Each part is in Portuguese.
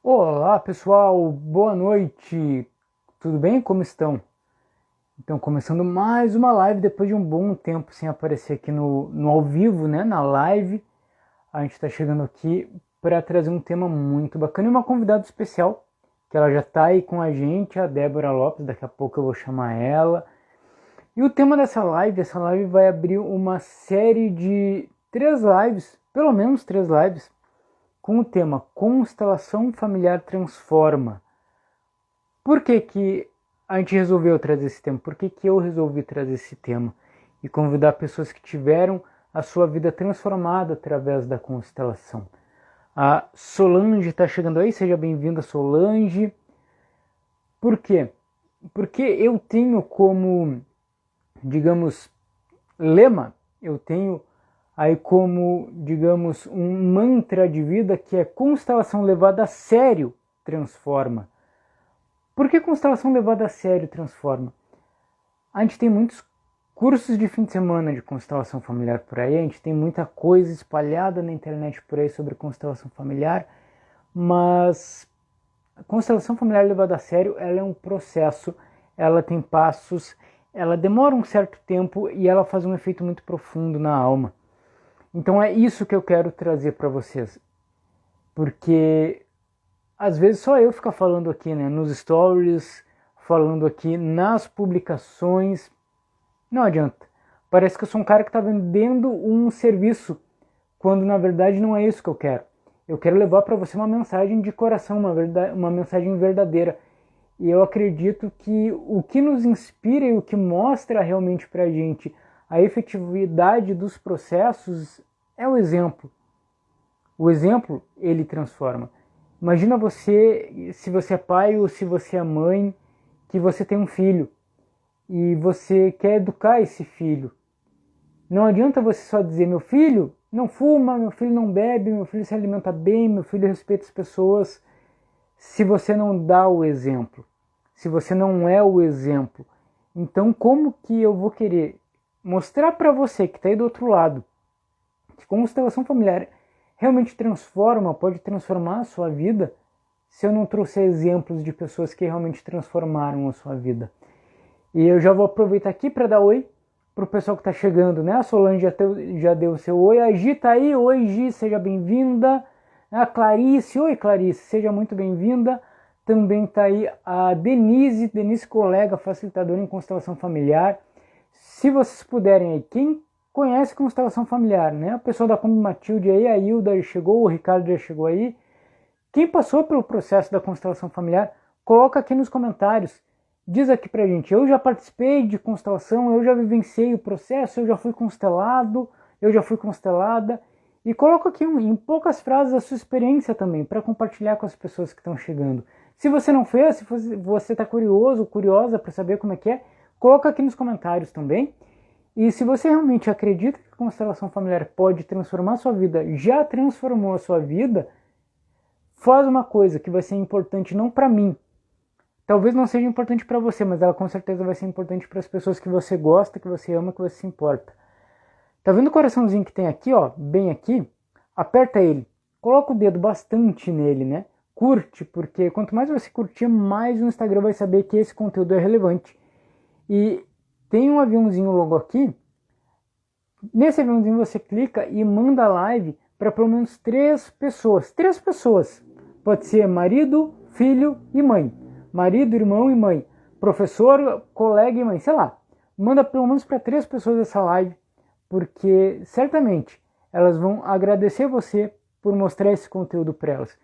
Olá pessoal, boa noite, tudo bem? Como estão? Então, começando mais uma live depois de um bom tempo sem aparecer aqui no ao vivo, né? Na live, a gente está chegando aqui para trazer um tema muito bacana e uma convidada especial, que ela já está aí com a gente, a Débora Lopes, daqui a pouco eu vou chamar ela. E o tema essa live vai abrir uma série de três lives, pelo menos três lives, com o tema Constelação Familiar Transforma. Por que que a gente resolveu trazer esse tema? Por que que eu resolvi trazer esse tema? E convidar pessoas que tiveram a sua vida transformada através da constelação. A Solange está chegando aí, seja bem-vinda, Solange. Por quê? Porque eu tenho como, digamos, lema, eu tenho aí como, digamos, um mantra de vida que é constelação levada a sério transforma. Por que constelação levada a sério transforma? A gente tem muitos cursos de fim de semana de constelação familiar por aí, a gente tem muita coisa espalhada na internet por aí sobre constelação familiar, mas a constelação familiar levada a sério, ela é um processo, ela tem passos, ela demora um certo tempo e ela faz um efeito muito profundo na alma. Então é isso que eu quero trazer para vocês, porque às vezes só eu ficar falando aqui, né, nos stories, falando aqui nas publicações, não adianta. Parece que eu sou um cara que está vendendo um serviço, quando na verdade não é isso que eu quero. Eu quero levar para você uma mensagem de coração, uma mensagem verdadeira. E eu acredito que o que nos inspira e o que mostra realmente para a gente a efetividade dos processos é o exemplo. O exemplo, ele transforma. Imagina você, se você é pai ou se você é mãe, que você tem um filho e você quer educar esse filho. Não adianta você só dizer, meu filho não fuma, meu filho não bebe, meu filho se alimenta bem, meu filho respeita as pessoas, se você não dá o exemplo, se você não é o exemplo. Então como que eu vou querer mostrar para você que está aí do outro lado, que constelação familiar realmente transforma, pode transformar a sua vida, se eu não trouxer exemplos de pessoas que realmente transformaram a sua vida? E eu já vou aproveitar aqui para dar oi para o pessoal que está chegando, né? A Solange já deu o seu oi, a Gi está aí, oi Gi, seja bem-vinda. A Clarice, oi Clarice, seja muito bem-vinda. Também está aí a Denise, colega, facilitadora em constelação familiar. Se vocês puderem aí, quem conhece constelação familiar, né? O pessoal da Kombi Matilde aí, a Hilda já chegou, o Ricardo já chegou aí. Quem passou pelo processo da constelação familiar, coloca aqui nos comentários. Diz aqui pra gente, eu já participei de constelação, eu já vivenciei o processo, eu já fui constelado, eu já fui constelada. E coloca aqui em poucas frases a sua experiência também, para compartilhar com as pessoas que estão chegando. Se você não fez, se você está curioso, curiosa para saber como é que é, coloca aqui nos comentários também. E se você realmente acredita que a constelação familiar pode transformar a sua vida, já transformou a sua vida, faz uma coisa que vai ser importante não para mim. Talvez não seja importante para você, mas ela com certeza vai ser importante para as pessoas que você gosta, que você ama, que você se importa. Tá vendo o coraçãozinho que tem aqui, ó, bem aqui? Aperta ele. Coloca o dedo bastante nele, né? Curte, porque quanto mais você curtir, mais o Instagram vai saber que esse conteúdo é relevante. E tem um aviãozinho logo aqui. Nesse aviãozinho você clica e manda a live para pelo menos 3 pessoas. 3 pessoas. Pode ser marido, filho e mãe. Marido, irmão e mãe. Professor, colega e mãe. Sei lá. Manda pelo menos para 3 pessoas essa live, porque certamente elas vão agradecer você por mostrar esse conteúdo para elas.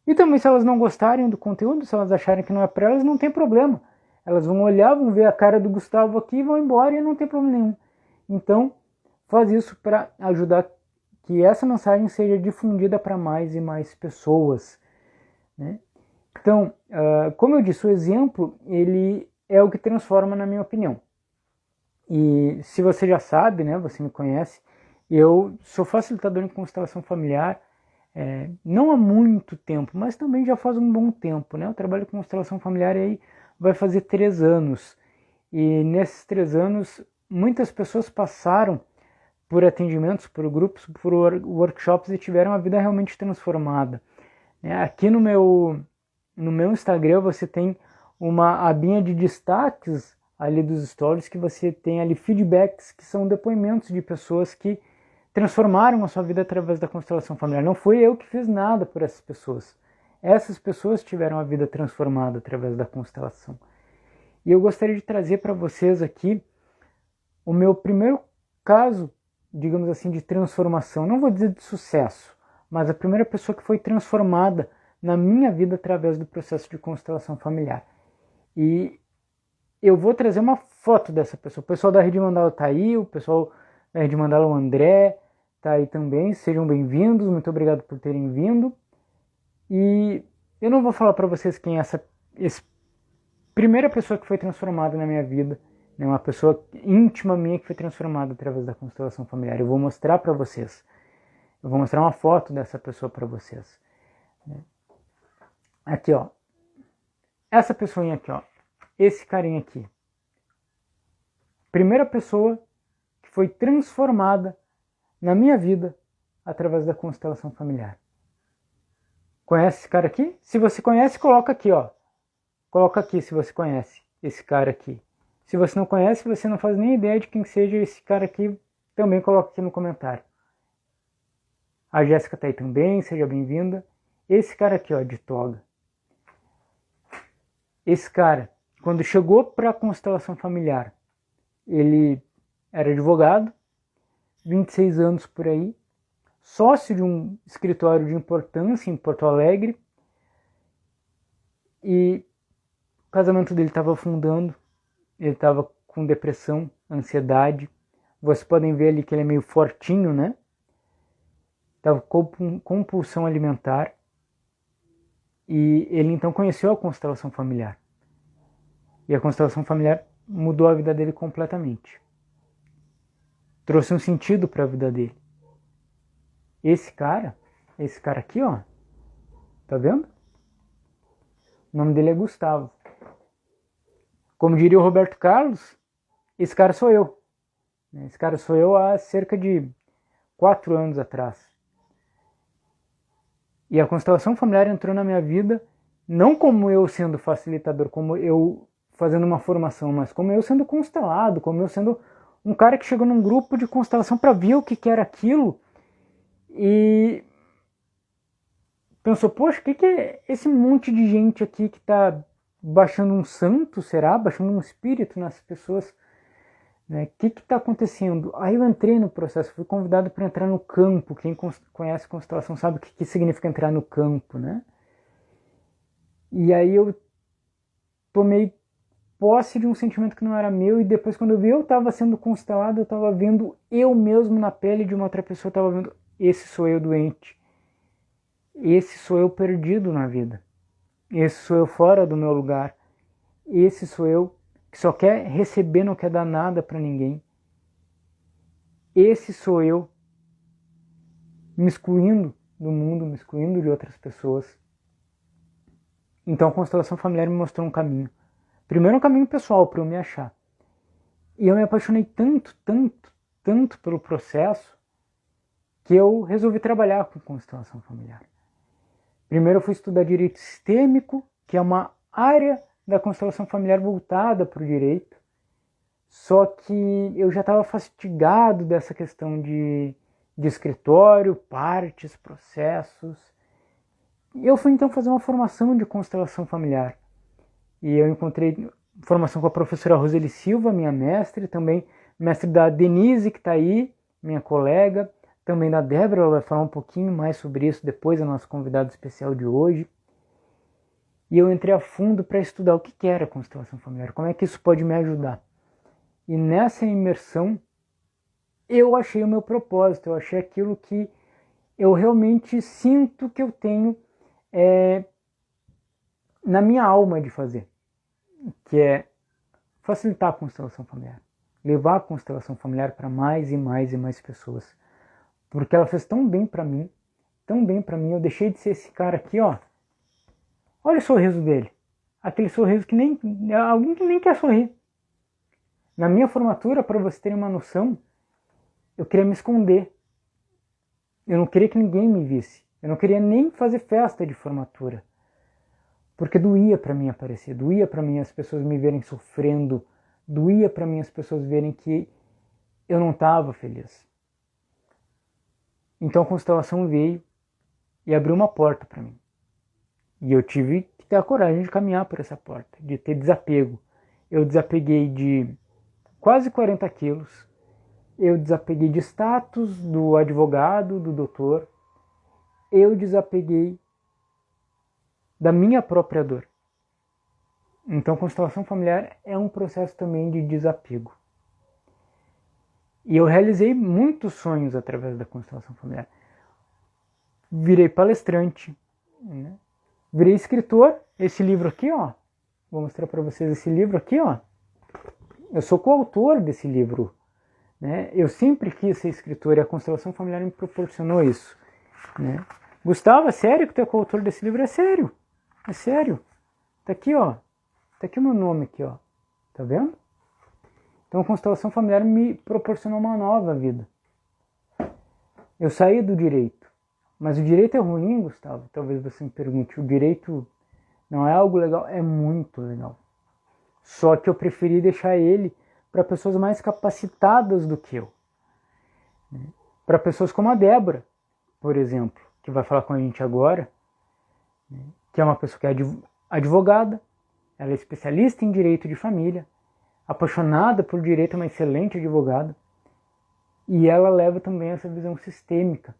E também se elas não gostarem do conteúdo, se elas acharem que não é para elas, não tem problema. Elas vão olhar, vão ver a cara do Gustavo aqui e vão embora e não tem problema nenhum. Então, faz isso para ajudar que essa mensagem seja difundida para mais e mais pessoas, né? Então, como eu disse, o exemplo ele é o que transforma, na minha opinião. E se você já sabe, né, você me conhece, eu sou facilitador em constelação familiar, não há muito tempo, mas também já faz um bom tempo, né? Eu trabalho com constelação familiar e aí vai fazer 3 anos. E nesses 3 anos, muitas pessoas passaram por atendimentos, por grupos, por workshops e tiveram a vida realmente transformada. Aqui no meu no meu Instagram você tem uma abinha de destaques ali dos stories que você tem ali feedbacks que são depoimentos de pessoas que transformaram a sua vida através da constelação familiar. Não fui eu que fiz nada por essas pessoas. Essas pessoas tiveram a vida transformada através da constelação. E eu gostaria de trazer para vocês aqui o meu primeiro caso, digamos assim, de transformação. Não vou dizer de sucesso, mas a primeira pessoa que foi transformada na minha vida através do processo de constelação familiar. E eu vou trazer uma foto dessa pessoa. O pessoal da Rede Mandala está aí, o pessoal da Rede Mandala, o André, está aí também. Sejam bem-vindos, muito obrigado por terem vindo. E eu não vou falar para vocês quem é essa primeira pessoa que foi transformada na minha vida, né? Uma pessoa íntima minha que foi transformada através da constelação familiar. Eu vou mostrar para vocês. Eu vou mostrar uma foto dessa pessoa para vocês. Aqui, ó. Essa pessoinha aqui, ó. Esse carinha aqui. Primeira pessoa que foi transformada na minha vida através da constelação familiar. Conhece esse cara aqui? Se você conhece, coloca aqui, ó. Coloca aqui se você conhece esse cara aqui. Se você não conhece, você não faz nem ideia de quem seja esse cara aqui, também coloca aqui no comentário. A Jéssica tá aí também, seja bem-vinda. Esse cara aqui, ó, de toga. Esse cara, quando chegou para a constelação familiar, ele era advogado, 26 anos por aí, sócio de um escritório de importância em Porto Alegre, e o casamento dele estava afundando, ele estava com depressão, ansiedade. Vocês podem ver ali que ele é meio fortinho, né? Estava com compulsão alimentar. E ele então conheceu a constelação familiar. E a constelação familiar mudou a vida dele completamente. Trouxe um sentido para a vida dele. Esse cara aqui, ó, tá vendo? O nome dele é Gustavo. Como diria o Roberto Carlos, esse cara sou eu. Esse cara sou eu há cerca de 4 anos atrás. E a constelação familiar entrou na minha vida, não como eu sendo facilitador, como eu fazendo uma formação, mas como eu sendo constelado, como eu sendo um cara que chegou num grupo de constelação para ver o que era aquilo e pensou, poxa, o que é esse monte de gente aqui que está baixando um santo, será? Baixando um espírito nas pessoas? Né? O que está acontecendo? Aí eu entrei no processo, fui convidado para entrar no campo. Quem conhece constelação sabe o que significa entrar no campo, né? E aí eu tomei posse de um sentimento que não era meu, e depois quando eu vi eu estava sendo constelado, eu estava vendo eu mesmo na pele de uma outra pessoa, eu estava vendo, esse sou eu doente, esse sou eu perdido na vida, esse sou eu fora do meu lugar, esse sou eu que só quer receber, não quer dar nada para ninguém, esse sou eu me excluindo do mundo, me excluindo de outras pessoas. Então a constelação familiar me mostrou um caminho. Primeiro um caminho pessoal para eu me achar. E eu me apaixonei tanto, tanto, tanto pelo processo que eu resolvi trabalhar com constelação familiar. Primeiro eu fui estudar direito sistêmico, que é uma área da constelação familiar voltada para o direito. Só que eu já estava fastigado dessa questão de escritório, partes, processos. E eu fui então fazer uma formação de constelação familiar. E eu encontrei formação com a professora Roseli Silva, minha mestre, também mestre da Denise, que está aí, minha colega, também da Débora, ela vai falar um pouquinho mais sobre isso depois, a nossa convidada especial de hoje. E eu entrei a fundo para estudar o que era a constelação familiar, como é que isso pode me ajudar. E nessa imersão, eu achei o meu propósito, eu achei aquilo que eu realmente sinto que eu tenho na minha alma de fazer, que é facilitar a constelação familiar, levar a constelação familiar para mais e mais e mais pessoas, porque ela fez tão bem para mim, eu deixei de ser esse cara aqui, ó, olha o sorriso dele, aquele sorriso que nem, alguém que nem quer sorrir. Na minha formatura, para vocês terem uma noção, eu queria me esconder, eu não queria que ninguém me visse, eu não queria nem fazer festa de formatura, Porque doía para mim aparecer, doía para mim as pessoas me verem sofrendo, doía para mim as pessoas verem que eu não estava feliz. Então a constelação veio e abriu uma porta para mim. E eu tive que ter a coragem de caminhar por essa porta, de ter desapego. Eu desapeguei de quase 40 quilos, eu desapeguei de status do advogado, do doutor, eu desapeguei da minha própria dor. Então, constelação familiar é um processo também de desapego. E eu realizei muitos sonhos através da constelação familiar. Virei palestrante, né? Virei escritor. Esse livro aqui, ó, vou mostrar para vocês esse livro aqui, ó. Eu sou coautor desse livro, né? Eu sempre quis ser escritor e a constelação familiar me proporcionou isso, né? Gustavo, é sério que tu é coautor desse livro? É sério. É sério. Tá aqui, ó. Tá aqui o meu nome aqui, ó. Tá vendo? Então a constelação familiar me proporcionou uma nova vida. Eu saí do direito. Mas o direito é ruim, Gustavo? Talvez você me pergunte. O direito não é algo legal? É muito legal. Só que eu preferi deixar ele para pessoas mais capacitadas do que eu. Para pessoas como a Débora, por exemplo, que vai falar com a gente agora, que é uma pessoa que é advogada, ela é especialista em direito de família, apaixonada por direito, é uma excelente advogada, e ela leva também essa visão sistêmica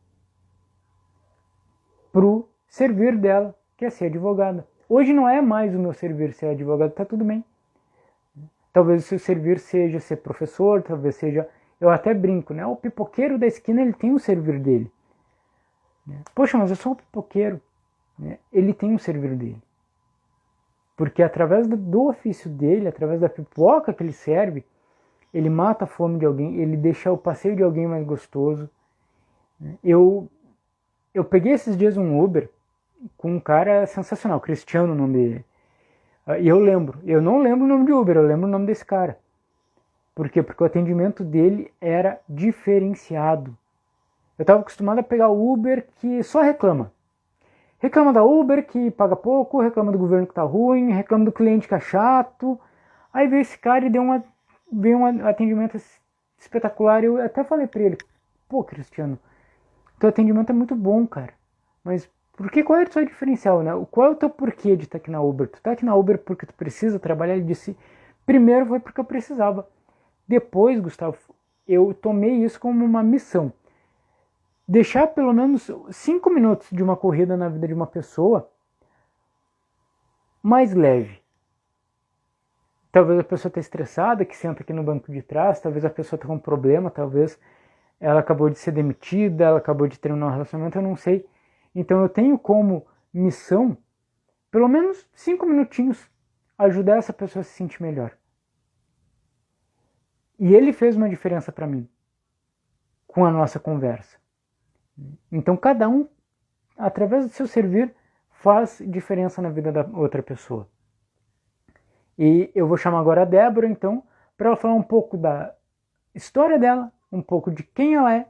para o servir dela, que é ser advogada. Hoje não é mais o meu servir ser advogado, está tudo bem. Talvez o seu servir seja ser professor, talvez seja... Eu até brinco, né? O pipoqueiro da esquina, ele tem o servir dele. Poxa, mas eu sou um pipoqueiro. Ele tem o servir dele. Porque através do ofício dele, através da pipoca que ele serve, ele mata a fome de alguém, ele deixa o passeio de alguém mais gostoso. Eu peguei esses dias um Uber com um cara sensacional, Cristiano o nome dele. E eu não lembro o nome de Uber, eu lembro o nome desse cara. Por quê? Porque o atendimento dele era diferenciado. Eu estava acostumado a pegar o Uber que só reclama. Reclama da Uber que paga pouco, reclama do governo que tá ruim, reclama do cliente que é chato. Aí veio esse cara e veio um atendimento espetacular. Eu até falei para ele, pô, Cristiano, teu atendimento é muito bom, cara. Mas qual é o seu diferencial, né? Qual é o teu porquê de estar aqui na Uber? Tu tá aqui na Uber porque tu precisa trabalhar? Ele disse, primeiro foi porque eu precisava. Depois, Gustavo, eu tomei isso como uma missão. Deixar pelo menos 5 minutos de uma corrida na vida de uma pessoa mais leve. Talvez a pessoa esteja estressada, que senta aqui no banco de trás, talvez a pessoa tenha um problema, talvez ela acabou de ser demitida, ela acabou de terminar um relacionamento, eu não sei. Então eu tenho como missão, pelo menos 5 minutinhos, ajudar essa pessoa a se sentir melhor. E ele fez uma diferença para mim, com a nossa conversa. Então cada um, através do seu servir, faz diferença na vida da outra pessoa. E eu vou chamar agora a Débora, então, para ela falar um pouco da história dela, um pouco de quem ela é,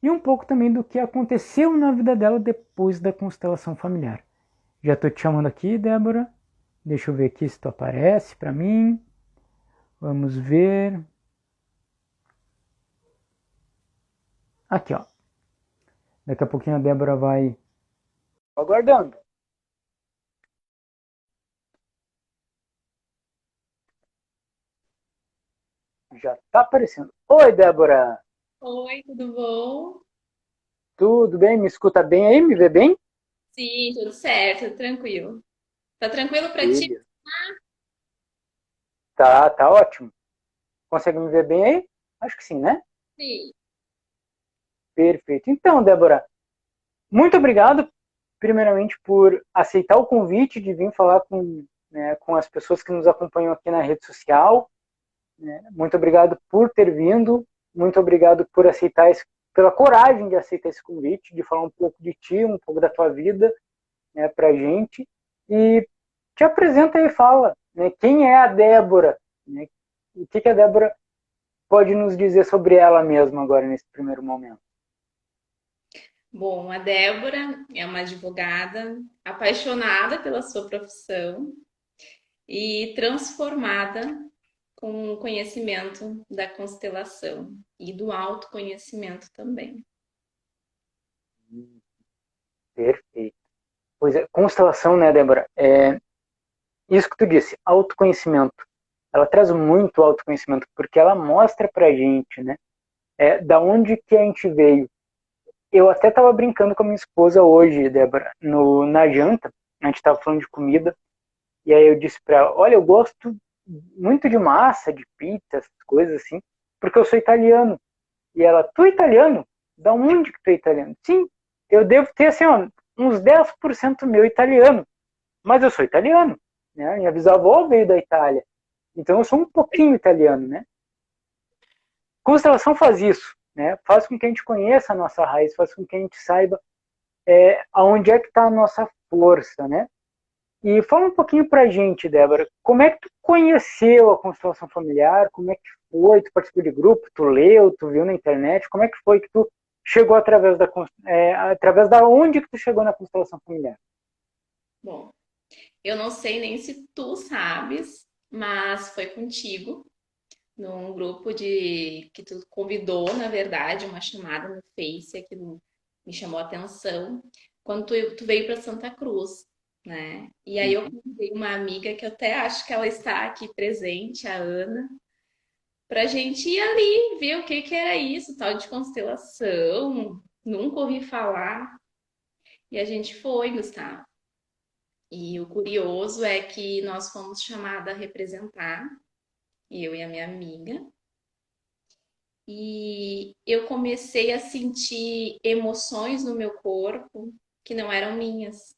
e um pouco também do que aconteceu na vida dela depois da constelação familiar. Já estou te chamando aqui, Débora. Deixa eu ver aqui se tu aparece para mim. Vamos ver. Aqui, ó. Daqui a pouquinho a Débora vai... Aguardando. Já tá aparecendo. Oi, Débora. Oi, tudo bom? Tudo bem? Me escuta bem aí? Me vê bem? Sim, tudo certo, tranquilo. Tá tranquilo pra ti? Beleza. Tá ótimo. Consegue me ver bem aí? Acho que sim, né? Sim. Perfeito. Então, Débora, muito obrigado, primeiramente, por aceitar o convite de vir falar com as pessoas que nos acompanham aqui na rede social. Né? Muito obrigado por ter vindo. Muito obrigado por aceitar pela coragem de aceitar esse convite, de falar um pouco de ti, um pouco da tua vida, né, pra gente. E te apresenta e fala, né, quem é a Débora, né? O que a Débora pode nos dizer sobre ela mesma agora, nesse primeiro momento? Bom, a Débora é uma advogada apaixonada pela sua profissão e transformada com o conhecimento da constelação e do autoconhecimento também. Perfeito. Pois é, constelação, né, Débora? Isso que tu disse, autoconhecimento. Ela traz muito autoconhecimento, porque ela mostra pra gente, né, da onde que a gente veio. Eu até estava brincando com a minha esposa hoje, Débora, na janta, a gente estava falando de comida, e aí eu disse para ela, olha, eu gosto muito de massa, de pizza, essas coisas assim, porque eu sou italiano. E ela, tu é italiano? Da onde que tu é italiano? Sim, eu devo ter, assim, ó, uns 10% meu italiano, mas eu sou italiano, né? Minha bisavó veio da Itália, então eu sou um pouquinho italiano, né? Constelação faz isso, né? Faz com que a gente conheça a nossa raiz, faz com que a gente saiba aonde é que está a nossa força, né? E fala um pouquinho pra gente, Débora, como é que tu conheceu a constelação familiar? Como é que foi? Tu participou de grupo? Tu leu? Tu viu na internet? Como é que foi que tu chegou através da onde que tu chegou na constelação familiar? Bom, eu não sei nem se tu sabes, mas foi contigo num grupo de que tu convidou, na verdade, uma chamada no Face que me chamou a atenção quando tu veio para Santa Cruz, né? E aí eu convidei uma amiga que eu até acho que ela está aqui presente, a Ana, pra gente ir ali ver o que que era isso, tal de constelação. Nunca ouvi falar. E a gente foi, Gustavo. E o curioso é que nós fomos chamada a representar, eu e a minha amiga. E eu comecei a sentir emoções no meu corpo que não eram minhas.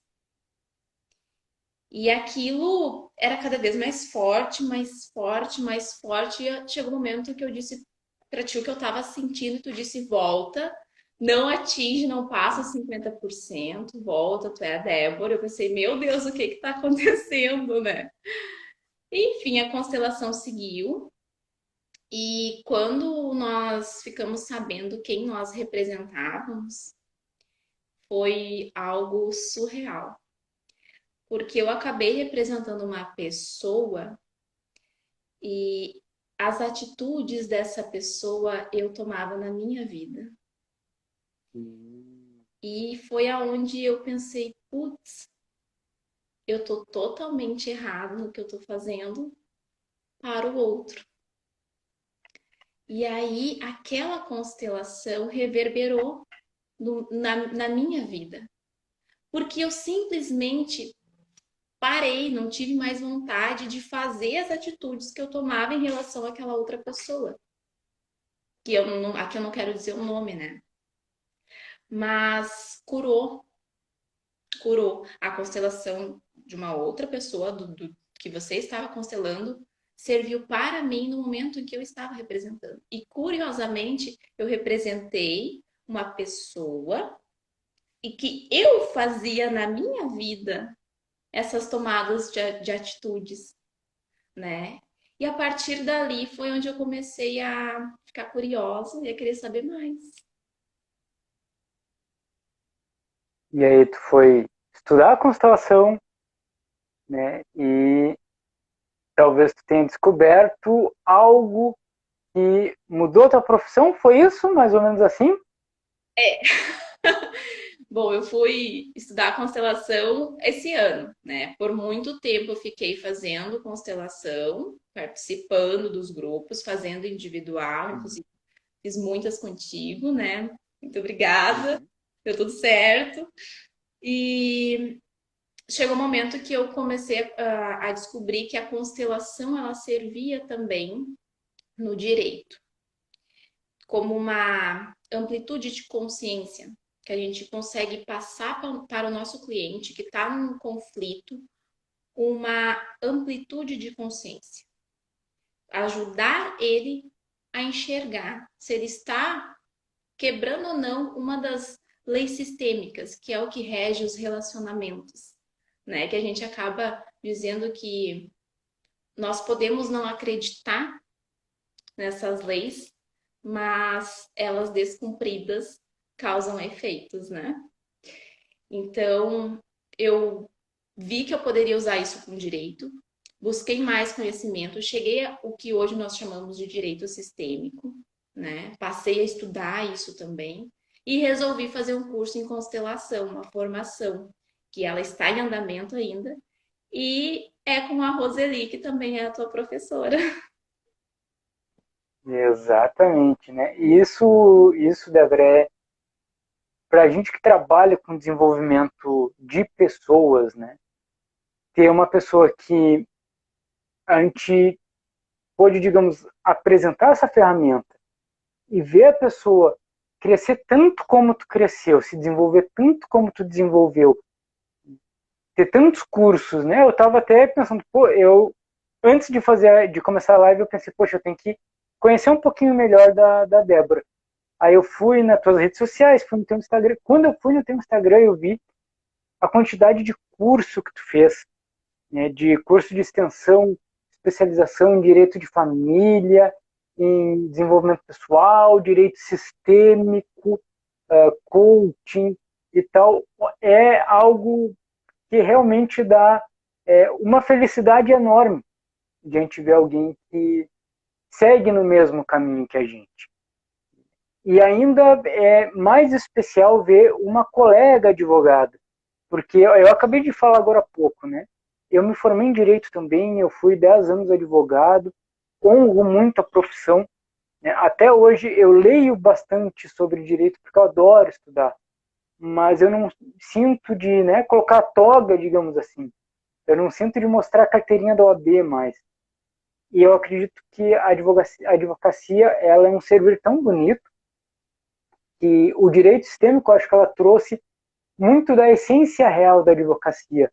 E aquilo era cada vez mais forte, mais forte, mais forte. E chegou um momento que eu disse para ti o que eu estava sentindo, e tu disse: volta, não atinge, não passa 50%, volta, tu é a Débora. Eu pensei: meu Deus, o que que tá acontecendo, né? Enfim, a constelação seguiu. E quando nós ficamos sabendo quem nós representávamos, foi algo surreal. Porque eu acabei representando uma pessoa e as atitudes dessa pessoa eu tomava na minha vida. E foi aonde eu pensei, putz, eu tô totalmente errado no que eu tô fazendo para o outro. E aí aquela constelação reverberou na minha vida. Porque eu simplesmente parei, não tive mais vontade de fazer as atitudes que eu tomava em relação àquela outra pessoa. Que eu não, aqui eu não quero dizer o nome, né? Mas curou a constelação de uma outra pessoa que você estava constelando, serviu para mim no momento em que eu estava representando. E curiosamente, eu representei uma pessoa e que eu fazia na minha vida essas tomadas de atitudes, né? E a partir dali foi onde eu comecei a ficar curiosa e a querer saber mais. E aí tu foi estudar a constelação, né? E talvez tu tenha descoberto algo que mudou a tua profissão, foi isso? Mais ou menos assim? Bom, eu fui estudar constelação esse ano, né? Por muito tempo eu fiquei fazendo constelação, participando dos grupos, fazendo individual, inclusive fiz muitas contigo, né? Muito obrigada, Uhum. deu tudo certo. E chegou um momento que eu comecei a descobrir que a constelação ela servia também no direito, como uma amplitude de consciência que a gente consegue passar para o nosso cliente que está num conflito uma amplitude de consciência, ajudar ele a enxergar se ele está quebrando ou não uma das leis sistêmicas, que é o que rege os relacionamentos, né? Que a gente acaba dizendo que nós podemos não acreditar nessas leis, mas elas descumpridas causam efeitos, né? Então, eu vi que eu poderia usar isso com direito, busquei mais conhecimento, cheguei ao que hoje nós chamamos de direito sistêmico, né? Passei a estudar isso também e resolvi fazer um curso em constelação, uma formação, que ela está em andamento ainda, e é com a Roseli, que também é a tua professora. Exatamente, né? Isso, Débora, para a gente que trabalha com desenvolvimento de pessoas, né? Ter uma pessoa que a gente pode, digamos, apresentar essa ferramenta e ver a pessoa crescer tanto como tu cresceu, se desenvolver tanto como tu desenvolveu, ter tantos cursos, né? Eu estava até pensando, pô, antes de começar a live, eu pensei, poxa, eu tenho que conhecer um pouquinho melhor da Débora. Aí eu fui nas tuas redes sociais, fui no teu Instagram. Quando eu fui no teu Instagram, eu vi a quantidade de curso que tu fez, né? De curso de extensão, especialização em direito de família, em desenvolvimento pessoal, direito sistêmico, coaching e tal. É algo que realmente dá uma felicidade enorme de a gente ver alguém que segue no mesmo caminho que a gente. E ainda é mais especial ver uma colega advogada, porque eu acabei de falar agora há pouco, né? Eu me formei em Direito também, eu fui 10 anos advogado, honro muito a profissão, né? Até hoje eu leio bastante sobre Direito porque eu adoro estudar, mas eu não sinto de, né, colocar a toga, digamos assim. Eu não sinto de mostrar a carteirinha da OAB mais. E eu acredito que a advocacia ela é um servir tão bonito que o direito sistêmico, eu acho que ela trouxe muito da essência real da advocacia,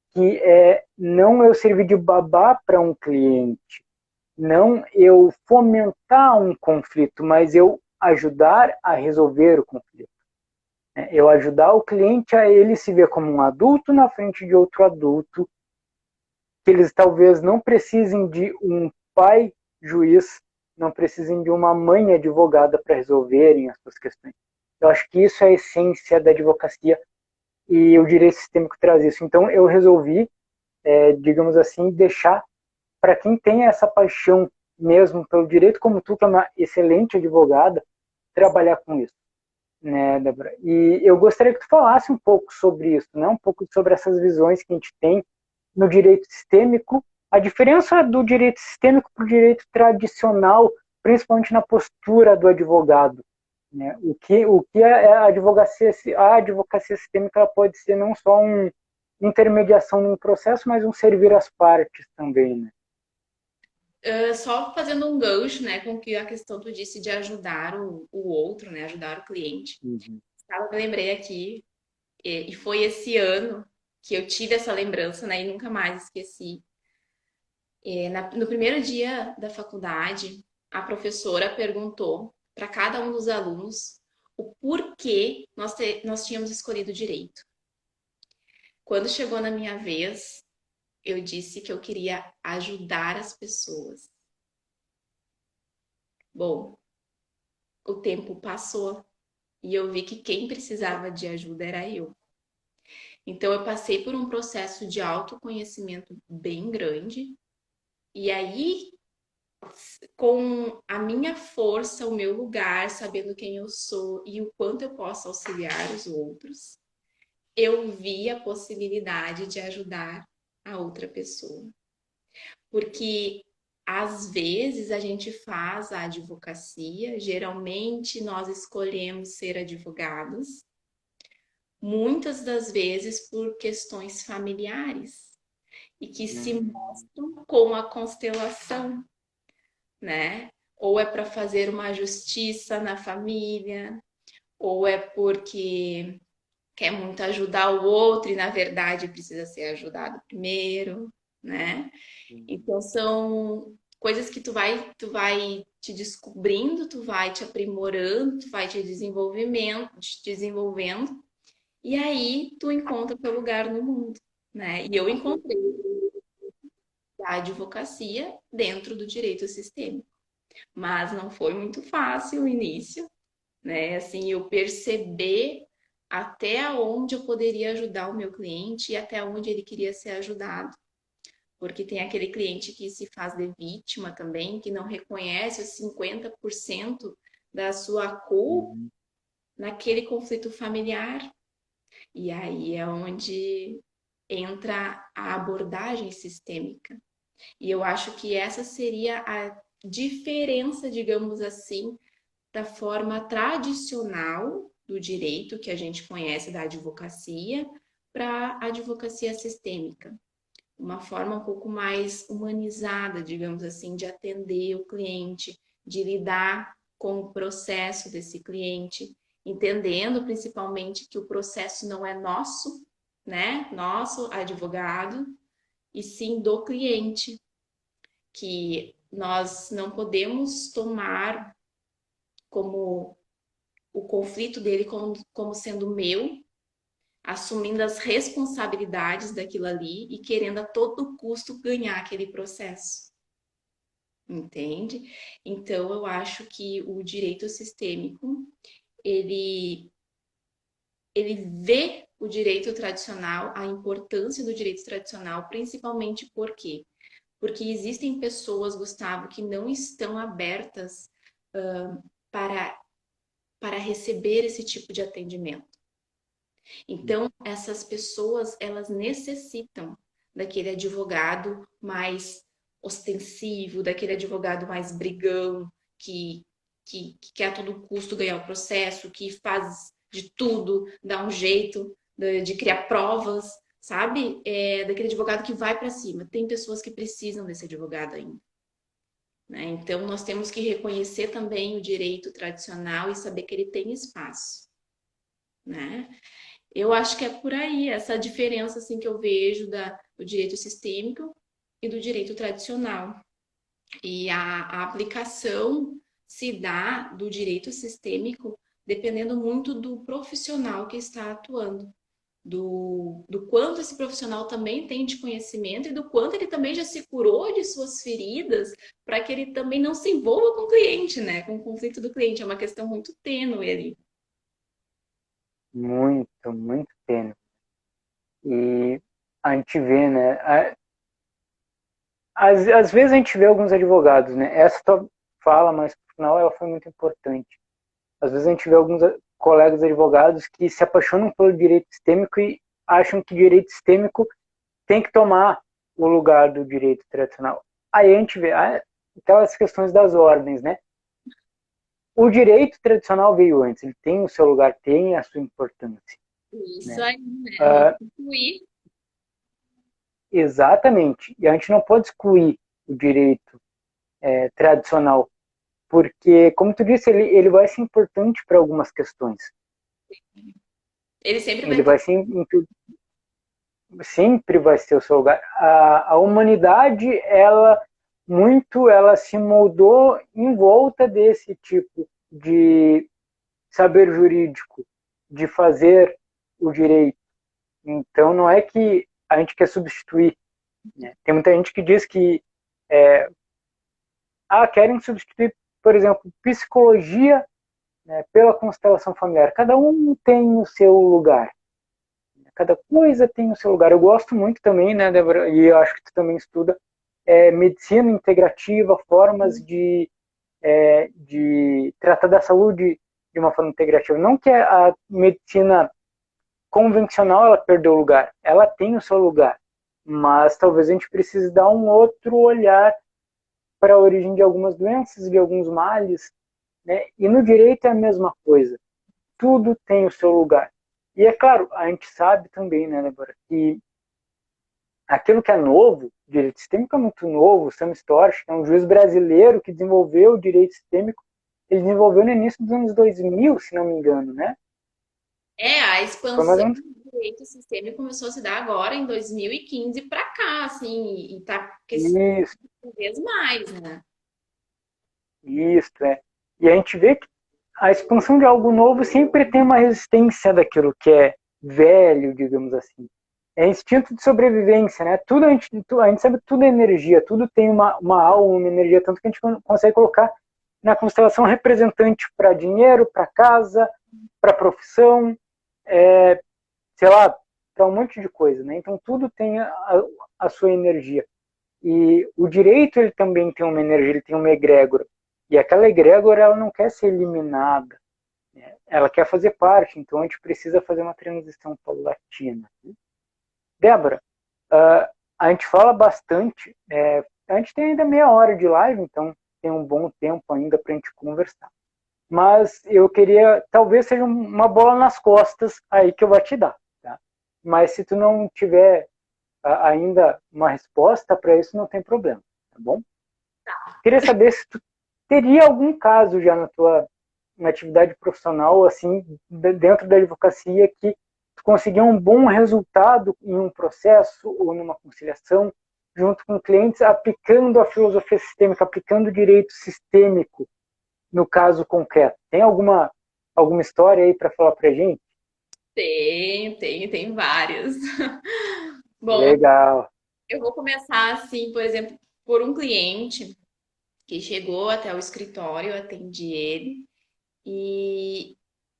que é não eu servir de babá para um cliente, não eu fomentar um conflito, mas eu ajudar a resolver o conflito. Eu ajudar o cliente a ele se ver como um adulto na frente de outro adulto, que eles talvez não precisem de um pai juiz, não precisem de uma mãe advogada para resolverem as suas questões. Eu acho que isso é a essência da advocacia e o direito sistêmico traz isso. Então eu resolvi, digamos assim, deixar para quem tem essa paixão mesmo pelo direito, como tu, que é uma excelente advogada, trabalhar com isso, né, Débora? E eu gostaria que tu falasse um pouco sobre isso, né? Um pouco sobre essas visões que a gente tem no direito sistêmico, a diferença do direito sistêmico para o direito tradicional, principalmente na postura do advogado. Né? O que a advocacia sistêmica ela pode ser não só uma intermediação num processo, mas um servir às partes também. Né? Só fazendo um gancho, né, com que a questão tu disse de ajudar o outro, né, ajudar o cliente. Uhum. Eu me lembrei aqui, e foi esse ano que eu tive essa lembrança, né, e nunca mais esqueci. No primeiro dia da faculdade, a professora perguntou para cada um dos alunos o porquê nós tínhamos escolhido direito. Quando chegou na minha vez, eu disse que eu queria ajudar as pessoas. Bom, o tempo passou e eu vi que quem precisava de ajuda era eu. Então, eu passei por um processo de autoconhecimento bem grande. E aí, com a minha força, o meu lugar, sabendo quem eu sou e o quanto eu posso auxiliar os outros, eu vi a possibilidade de ajudar a outra pessoa. Porque às vezes a gente faz a advocacia, geralmente nós escolhemos ser advogados, muitas das vezes por questões familiares e que se mostram com a constelação, né? Ou é para fazer uma justiça na família, ou é porque quer muito ajudar o outro e na verdade precisa ser ajudado primeiro, né? Então são coisas que tu vai te descobrindo, tu vai te aprimorando, tu vai te desenvolvendo, e aí tu encontra teu lugar no mundo, né? E eu encontrei a advocacia dentro do direito sistêmico, mas não foi muito fácil o início, né? Assim, eu perceber até onde eu poderia ajudar o meu cliente e até onde ele queria ser ajudado. Porque tem aquele cliente que se faz de vítima também, que não reconhece os 50% da sua culpa Uhum. naquele conflito familiar. E aí é onde entra a abordagem sistêmica. E eu acho que essa seria a diferença, digamos assim, da forma tradicional do direito que a gente conhece da advocacia para a advocacia sistêmica. Uma forma um pouco mais humanizada, digamos assim, de atender o cliente, de lidar com o processo desse cliente, entendendo principalmente que o processo não é nosso, né? Nosso advogado, e sim do cliente, que nós não podemos tomar como o conflito dele como sendo meu, assumindo as responsabilidades daquilo ali e querendo a todo custo ganhar aquele processo. Entende? Então, eu acho que o direito sistêmico, ele, ele vê o direito tradicional, a importância do direito tradicional, principalmente por quê? Porque existem pessoas, Gustavo, que não estão abertas para, para receber esse tipo de atendimento. Então, essas pessoas, elas necessitam daquele advogado mais ostensivo, daquele advogado mais brigão, que quer a todo custo ganhar o processo, que faz de tudo, dá um jeito de criar provas, sabe? É, daquele advogado que vai para cima. Tem pessoas que precisam desse advogado ainda. Né? Então, nós temos que reconhecer também o direito tradicional e saber que ele tem espaço. Né? Eu acho que é por aí, essa diferença assim que eu vejo do direito sistêmico e do direito tradicional. E a aplicação se dá do direito sistêmico dependendo muito do profissional que está atuando, do quanto esse profissional também tem de conhecimento e do quanto ele também já se curou de suas feridas para que ele também não se envolva com o cliente, né? Com o conflito do cliente. É uma questão muito tênue ali. Muito, muito tênue. E a gente vê, né? Às vezes a gente vê alguns advogados, né? Essa tua fala, mas no final ela foi muito importante. Às vezes a gente vê alguns colegas advogados que se apaixonam pelo direito sistêmico e acham que o direito sistêmico tem que tomar o lugar do direito tradicional. Aí a gente vê aquelas questões das ordens, né? O direito tradicional veio antes, ele tem o seu lugar, tem a sua importância, Isso né? aí, né? Não Uh, concluir. Exatamente. E a gente não pode excluir o direito tradicional, porque, como tu disse, ele vai ser importante para algumas questões. Ele sempre vai Ele ter. vai ser, sempre vai ser o seu lugar. A humanidade, ela se moldou em volta desse tipo de saber jurídico, de fazer o direito. Então, não é que a gente quer substituir. Né? Tem muita gente que diz que querem substituir, por exemplo, psicologia, né, pela constelação familiar. Cada um tem o seu lugar. Cada coisa tem o seu lugar. Eu gosto muito também, né, Débora, e eu acho que tu também estuda, medicina integrativa, formas de tratar da saúde de uma forma integrativa. Não que a medicina convencional ela perdeu o lugar, ela tem o seu lugar, mas talvez a gente precise dar um outro olhar para a origem de algumas doenças, de alguns males, né? E no direito é a mesma coisa. Tudo tem o seu lugar. E é claro, a gente sabe também, né, Débora, que aquilo que é novo, o direito sistêmico é muito novo, o Sam Storch, que é um juiz brasileiro que desenvolveu o direito sistêmico, ele desenvolveu no início dos anos 2000, se não me engano, né? A Foi mais expansão ou menos do direito sistêmico começou a se dar agora em 2015 para cá, assim, e tá crescendo isso, cada vez mais, né? isso, é. E a gente vê que a expansão de algo novo sempre tem uma resistência daquilo que é velho, digamos assim. É instinto de sobrevivência, né? A gente sabe que tudo é energia, tudo tem uma alma, uma energia, tanto que a gente consegue colocar na constelação representante para dinheiro, para casa, para profissão, sei lá, para um monte de coisa, né? Então tudo tem a sua energia. E o direito, ele também tem uma energia, ele tem uma egrégora. E aquela egrégora, ela não quer ser eliminada, né? Ela quer fazer parte, então a gente precisa fazer uma transição paulatina. Débora, a gente fala bastante, a gente tem ainda meia hora de live, então tem um bom tempo ainda para a gente conversar. Mas eu queria, talvez seja uma bola nas costas aí que eu vou te dar, tá? Mas se tu não tiver ainda uma resposta para isso, não tem problema, tá bom? Queria saber se tu teria algum caso já na atividade profissional, assim, dentro da advocacia, que tu conseguiu um bom resultado em um processo ou numa conciliação, junto com clientes, aplicando a filosofia sistêmica, aplicando o direito sistêmico no caso concreto. Tem alguma história aí para falar para gente? Tem várias. Bom, Legal. eu vou começar assim, por exemplo, por um cliente que chegou até o escritório, eu atendi ele e,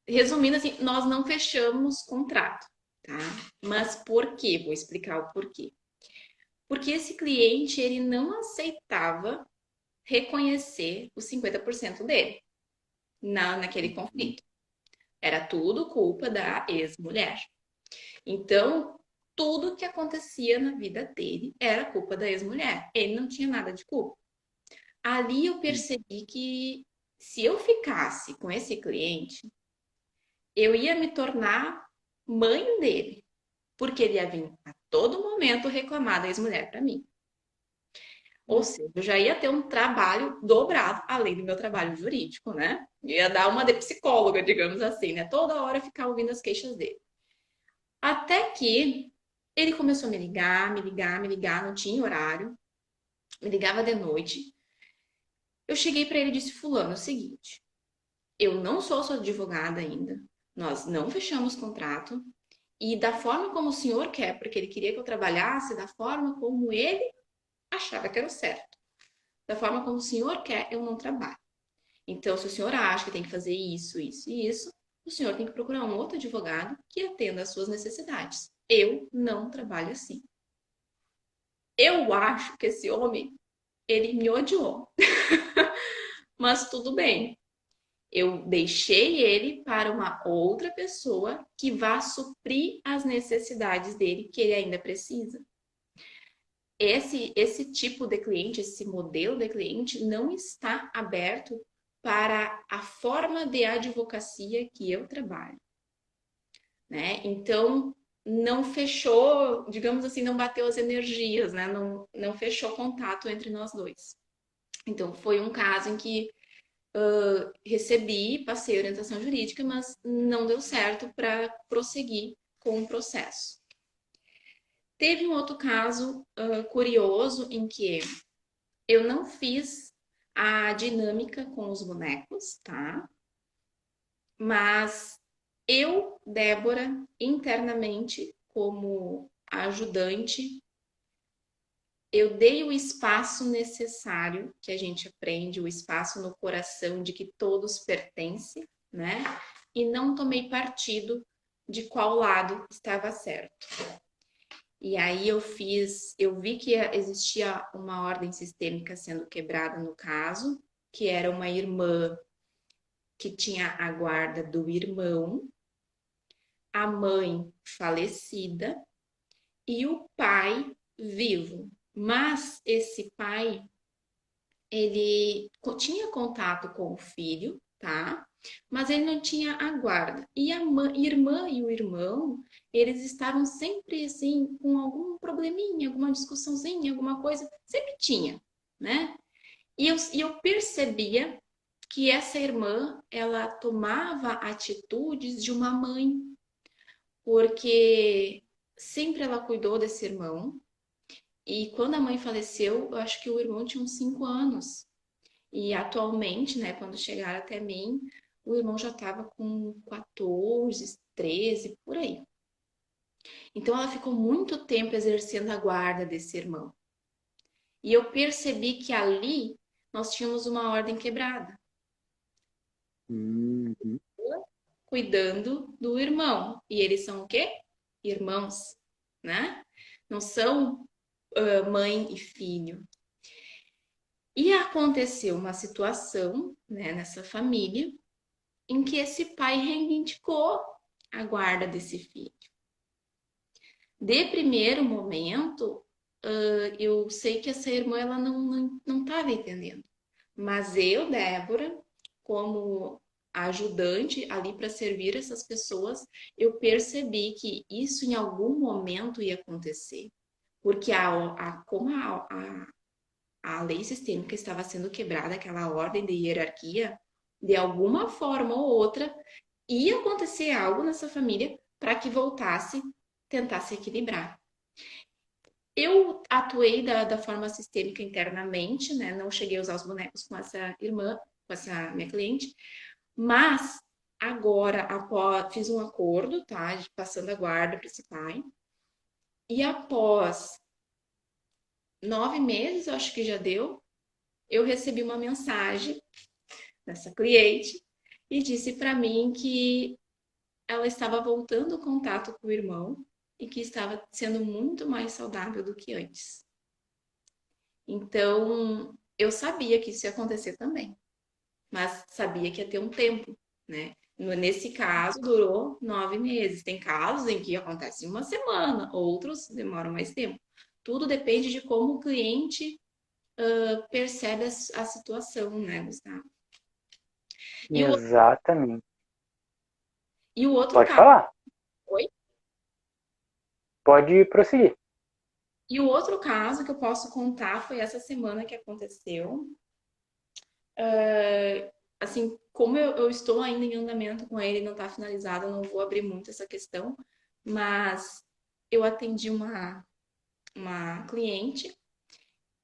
resumindo assim, nós não fechamos contrato, tá? Mas por quê? Vou explicar o porquê. Porque esse cliente, ele não aceitava reconhecer os 50% dele naquele conflito. Era tudo culpa da ex-mulher. Então, tudo que acontecia na vida dele era culpa da ex-mulher. Ele não tinha nada de culpa. Ali eu percebi que se eu ficasse com esse cliente, eu ia me tornar mãe dele, porque ele ia vir a todo momento reclamar da ex-mulher para mim. Ou seja, eu já ia ter um trabalho dobrado, além do meu trabalho jurídico, né? Ia dar uma de psicóloga, digamos assim, né? Toda hora ficar ouvindo as queixas dele. Até que ele começou a me ligar, não tinha horário, me ligava de noite. Eu cheguei para ele e disse: Fulano, é o seguinte, eu não sou sua advogada ainda, nós não fechamos contrato, e da forma como o senhor quer, porque ele queria que eu trabalhasse da forma como ele achava que era o certo. Da forma como o senhor quer, eu não trabalho. Então, se o senhor acha que tem que fazer isso, isso e isso, o senhor tem que procurar um outro advogado que atenda às suas necessidades. Eu não trabalho assim. Eu acho que esse homem, ele me odiou. Mas tudo bem. Eu deixei ele para uma outra pessoa que vá suprir as necessidades dele que ele ainda precisa. Esse tipo de cliente, esse modelo de cliente não está aberto para a forma de advocacia que eu trabalho, né? Então, não fechou, digamos assim, não bateu as energias, né? Não fechou contato entre nós dois. Então, foi um caso em que recebi, passei orientação jurídica, mas não deu certo para prosseguir com o processo. Teve um outro caso curioso em que eu não fiz a dinâmica com os bonecos, tá? Mas eu, Débora, internamente, como ajudante, eu dei o espaço necessário que a gente aprende, o espaço no coração de que todos pertencem, né? E não tomei partido de qual lado estava certo. E aí eu vi que existia uma ordem sistêmica sendo quebrada no caso, que era uma irmã que tinha a guarda do irmão, a mãe falecida e o pai vivo. Mas esse pai, ele tinha contato com o filho, tá? Mas ele não tinha a guarda. E a irmã e o irmão, eles estavam sempre assim, com algum probleminha, alguma discussãozinha, alguma coisa, sempre tinha, né? E eu percebia que essa irmã, ela tomava atitudes de uma mãe, porque sempre ela cuidou desse irmão. E quando a mãe faleceu, eu acho que o irmão tinha uns 5 anos. E atualmente, né, quando chegaram até mim, o irmão já estava com 14, 13, por aí. Então ela ficou muito tempo exercendo a guarda desse irmão. E eu percebi que ali nós tínhamos uma ordem quebrada. Uhum. cuidando do irmão. E eles são o quê? Irmãos, né? Não são mãe e filho. E aconteceu uma situação, né, nessa família em que esse pai reivindicou a guarda desse filho. De primeiro momento, eu sei que essa irmã ela não estava entendendo. Mas eu, Débora, como ajudante ali para servir essas pessoas, eu percebi que isso em algum momento ia acontecer. Porque como a lei sistêmica estava sendo quebrada, aquela ordem de hierarquia, de alguma forma ou outra, ia acontecer algo nessa família para que voltasse, tentasse equilibrar. Eu atuei da forma sistêmica internamente, né? Não cheguei a usar os bonecos com essa irmã, com essa minha cliente, mas agora fiz um acordo, tá? De passando a guarda para esse pai. E após 9 meses, acho que já deu, eu recebi uma mensagem dessa cliente e disse para mim que ela estava voltando o contato com o irmão e que estava sendo muito mais saudável do que antes. Então, eu sabia que isso ia acontecer também, mas sabia que ia ter um tempo, né? Nesse caso, durou 9 meses. Tem casos em que acontece em uma semana, outros demoram mais tempo. Tudo depende de como o cliente percebe a situação, né, Gustavo? E o, Exatamente. e o outro Pode caso, falar. foi? Pode prosseguir. E o outro caso que eu posso contar foi essa semana que aconteceu. Assim, como eu estou ainda em andamento com ele, não está finalizado, eu não vou abrir muito essa questão, mas eu atendi uma cliente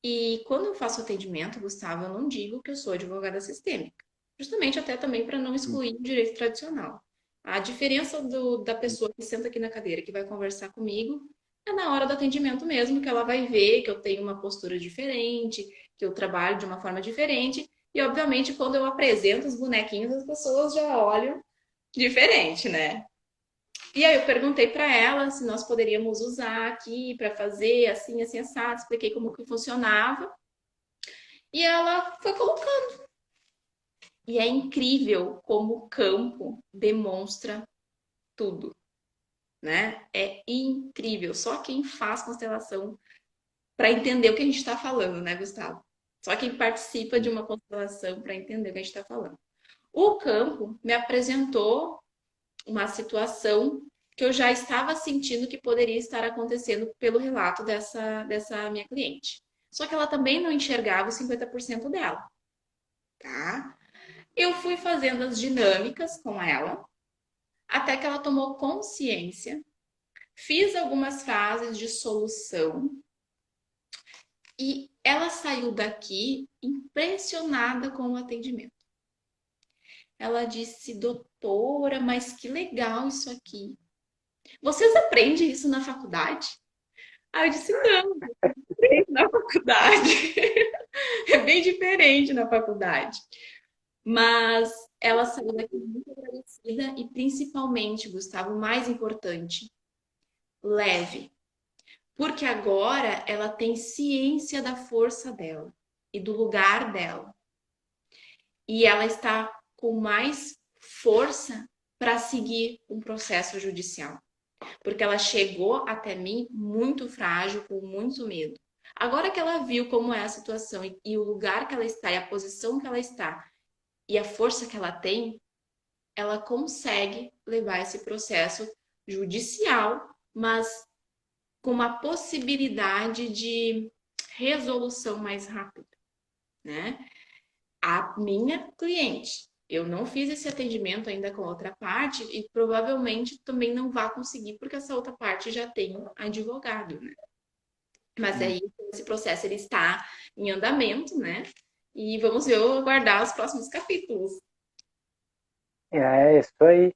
e quando eu faço atendimento, Gustavo, eu não digo que eu sou advogada sistêmica, justamente até também para não excluir o direito tradicional. A diferença da pessoa que senta aqui na cadeira, que vai conversar comigo, é na hora do atendimento mesmo, que ela vai ver que eu tenho uma postura diferente, que eu trabalho de uma forma diferente. E, obviamente, quando eu apresento os bonequinhos, as pessoas já olham diferente, né? E aí eu perguntei para ela se nós poderíamos usar aqui para fazer assim, assim, assado, expliquei como que funcionava. E ela foi colocando. E é incrível como o campo demonstra tudo, né? É incrível. Só quem faz constelação para entender o que a gente está falando, né, Gustavo? Só quem participa de uma constelação para entender o que a gente está falando. O campo me apresentou uma situação que eu já estava sentindo que poderia estar acontecendo pelo relato dessa minha cliente. Só que ela também não enxergava os 50% dela, tá? Eu fui fazendo as dinâmicas com ela, até que ela tomou consciência, fiz algumas fases de solução e ela saiu daqui impressionada com o atendimento. Ela disse, doutora, mas que legal isso aqui. Vocês aprendem isso na faculdade? Aí eu disse, não, não aprendo na faculdade. É bem diferente na faculdade. Mas ela saiu daqui muito agradecida e principalmente, Gustavo, o mais importante, leve. Porque agora ela tem ciência da força dela e do lugar dela. E ela está com mais força para seguir um processo judicial. Porque ela chegou até mim muito frágil, com muito medo. Agora que ela viu como é a situação e o lugar que ela está, e a posição que ela está, e a força que ela tem, ela consegue levar esse processo judicial, mas com uma possibilidade de resolução mais rápida, né? A minha cliente, eu não fiz esse atendimento ainda com outra parte e provavelmente também não vai conseguir porque essa outra parte já tem um advogado, né? Mas aí esse processo ele está em andamento, né? E vamos ver, eu aguardar os próximos capítulos. É isso aí.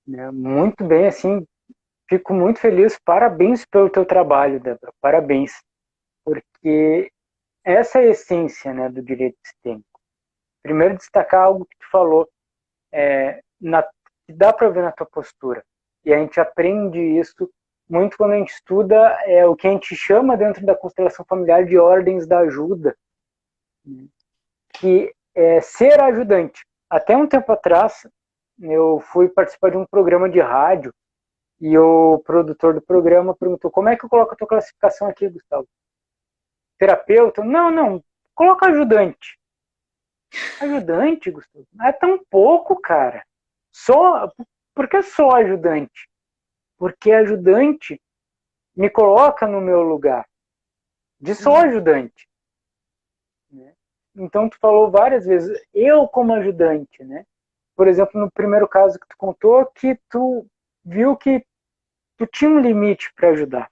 Né? Muito bem, assim, fico muito feliz. Parabéns pelo teu trabalho, Débora. Parabéns. Porque essa é a essência, né, do direito sistêmico. Primeiro, destacar algo que tu falou. dá para ver na tua postura. E a gente aprende isso muito quando a gente estuda o que a gente chama dentro da constelação familiar de ordens da ajuda, que é ser ajudante. Até um tempo atrás, eu fui participar de um programa de rádio e o produtor do programa perguntou: como é que eu coloco a tua classificação aqui, Gustavo? Terapeuta? Não, não, coloca ajudante. Ajudante, Gustavo? É tão pouco, cara. Por que só ajudante? Porque ajudante me coloca no meu lugar de só ajudante. Né? Então, tu falou várias vezes, eu como ajudante, né? Por exemplo, no primeiro caso que tu contou, que tu viu que tu tinha um limite para ajudar.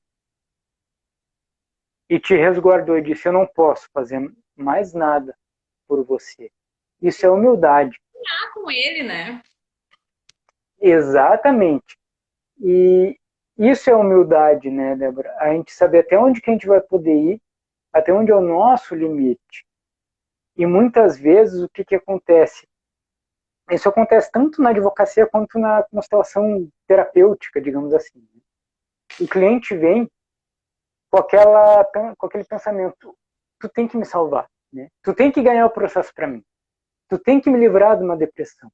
E te resguardou e disse, eu não posso fazer mais nada por você. Isso é humildade. Com ele, né? Exatamente. E isso é humildade, né, Débora? A gente saber até onde que a gente vai poder ir, até onde é o nosso limite. E muitas vezes o que acontece? Isso acontece tanto na advocacia quanto na constelação terapêutica, digamos assim. O cliente vem com aquele pensamento, tu tem que me salvar, né? Tu tem que ganhar o processo para mim. Tu tem que me livrar de uma depressão.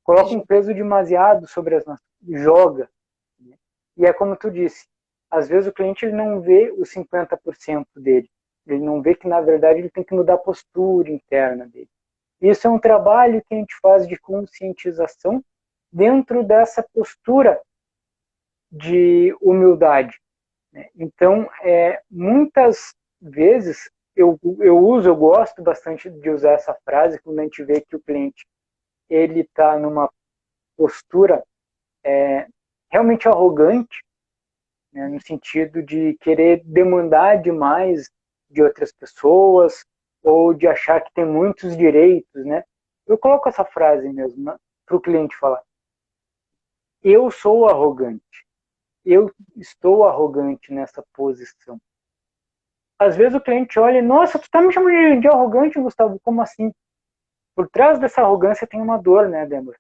Coloca um peso demasiado sobre as nossas, joga. Né? E é como tu disse, às vezes o cliente ele não vê os 50% dele. Ele não vê que, na verdade, ele tem que mudar a postura interna dele. Isso é um trabalho que a gente faz de conscientização dentro dessa postura de humildade. Né? Então, muitas vezes eu gosto bastante de usar essa frase quando a gente vê que o cliente ele está numa postura realmente arrogante, né, no sentido de querer demandar demais de outras pessoas ou de achar que tem muitos direitos, né? Eu coloco essa frase mesmo, né, para o cliente falar: eu sou arrogante, eu estou arrogante nessa posição. Às vezes o cliente olha e, nossa, tu está me chamando de arrogante, Gustavo, como assim? Por trás dessa arrogância tem uma dor, né, Débora?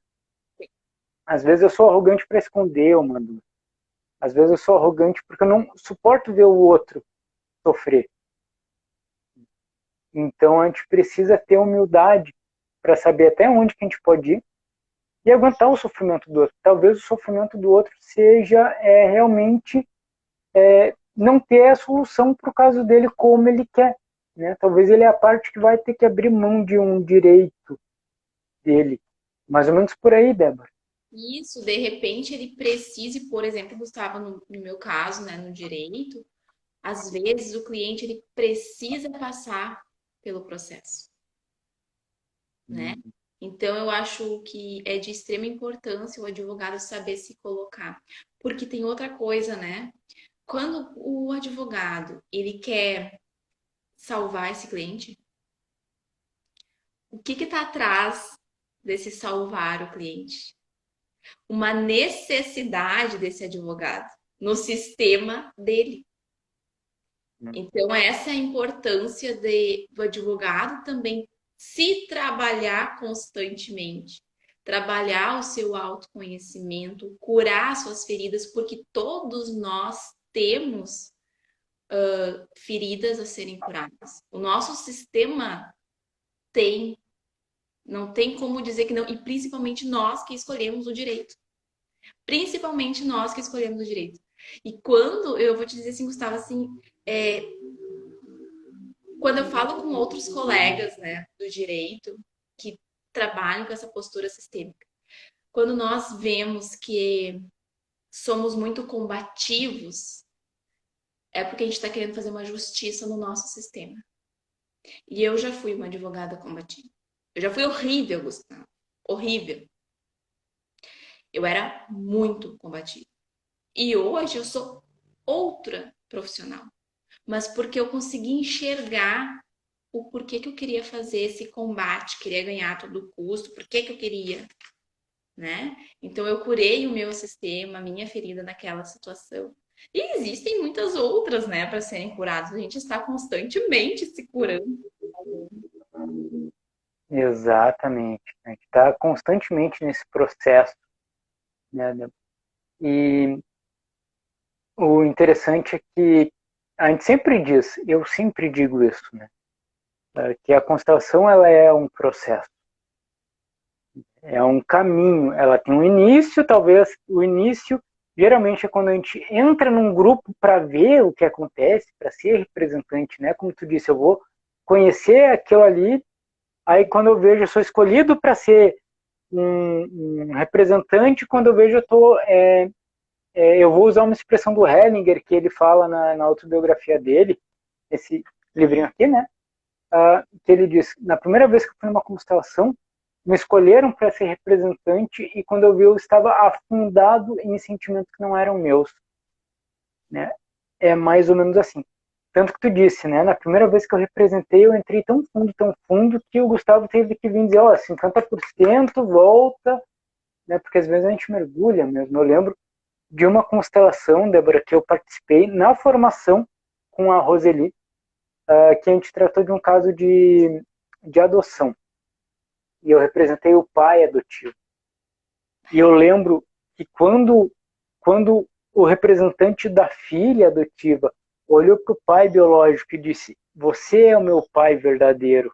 Às vezes eu sou arrogante para esconder uma dor. Às vezes eu sou arrogante porque eu não suporto ver o outro sofrer. Então a gente precisa ter humildade para saber até onde que a gente pode ir e aguentar o sofrimento do outro. Talvez o sofrimento do outro seja realmente não ter a solução para o caso dele como ele quer. Né? Talvez ele é a parte que vai ter que abrir mão de um direito dele. Mais ou menos por aí, Débora. Isso, de repente, ele precise, por exemplo, Gustavo, no meu caso, né, no direito, às vezes o cliente ele precisa passar pelo processo, né? Então, eu acho que é de extrema importância o advogado saber se colocar. Porque tem outra coisa, né? Quando o advogado, ele quer salvar esse cliente, o que está atrás desse salvar o cliente? Uma necessidade desse advogado no sistema dele. Então, essa é a importância do advogado também se trabalhar constantemente, trabalhar o seu autoconhecimento, curar suas feridas, porque todos nós temos feridas a serem curadas. O nosso sistema tem, não tem como dizer que não, e principalmente nós que escolhemos o direito. Principalmente nós que escolhemos o direito. E quando, eu vou te dizer assim, Gustavo, assim, quando eu falo com outros colegas, né, do direito, que trabalham com essa postura sistêmica, quando nós vemos que somos muito combativos, é porque a gente está querendo fazer uma justiça no nosso sistema. E eu já fui uma advogada combativa. Eu já fui horrível, Gustavo. Horrível. Eu era muito combativa. E hoje eu sou outra profissional. Mas porque eu consegui enxergar o porquê que eu queria fazer esse combate, queria ganhar a todo custo, por que eu queria, né? Então eu curei o meu sistema, a minha ferida naquela situação. E existem muitas outras, né, para serem curadas. A gente está constantemente se curando. Exatamente. A gente está constantemente nesse processo, né? E o interessante é que a gente sempre diz, eu sempre digo isso, né? Que a constelação ela é um processo, é um caminho, ela tem um início, talvez o início geralmente é quando a gente entra num grupo para ver o que acontece, para ser representante, né? Como tu disse, eu vou conhecer aquilo ali, aí quando eu vejo eu sou escolhido para ser um representante, quando eu vejo eu vou usar uma expressão do Hellinger que ele fala na autobiografia dele, esse livrinho aqui, né? Que ele diz, na primeira vez que eu fui numa constelação, me escolheram para ser representante e quando eu vi eu estava afundado em sentimentos que não eram meus, né? É mais ou menos assim. Tanto que tu disse, né? Na primeira vez que eu representei, eu entrei tão fundo que o Gustavo teve que vir dizer, ó, 50% volta, né? Porque às vezes a gente mergulha mesmo. Eu lembro de uma constelação, Débora, que eu participei na formação com a Roseli, que a gente tratou de um caso de adoção. E eu representei o pai adotivo. E eu lembro que quando o representante da filha adotiva olhou para o pai biológico e disse: Você é o meu pai verdadeiro.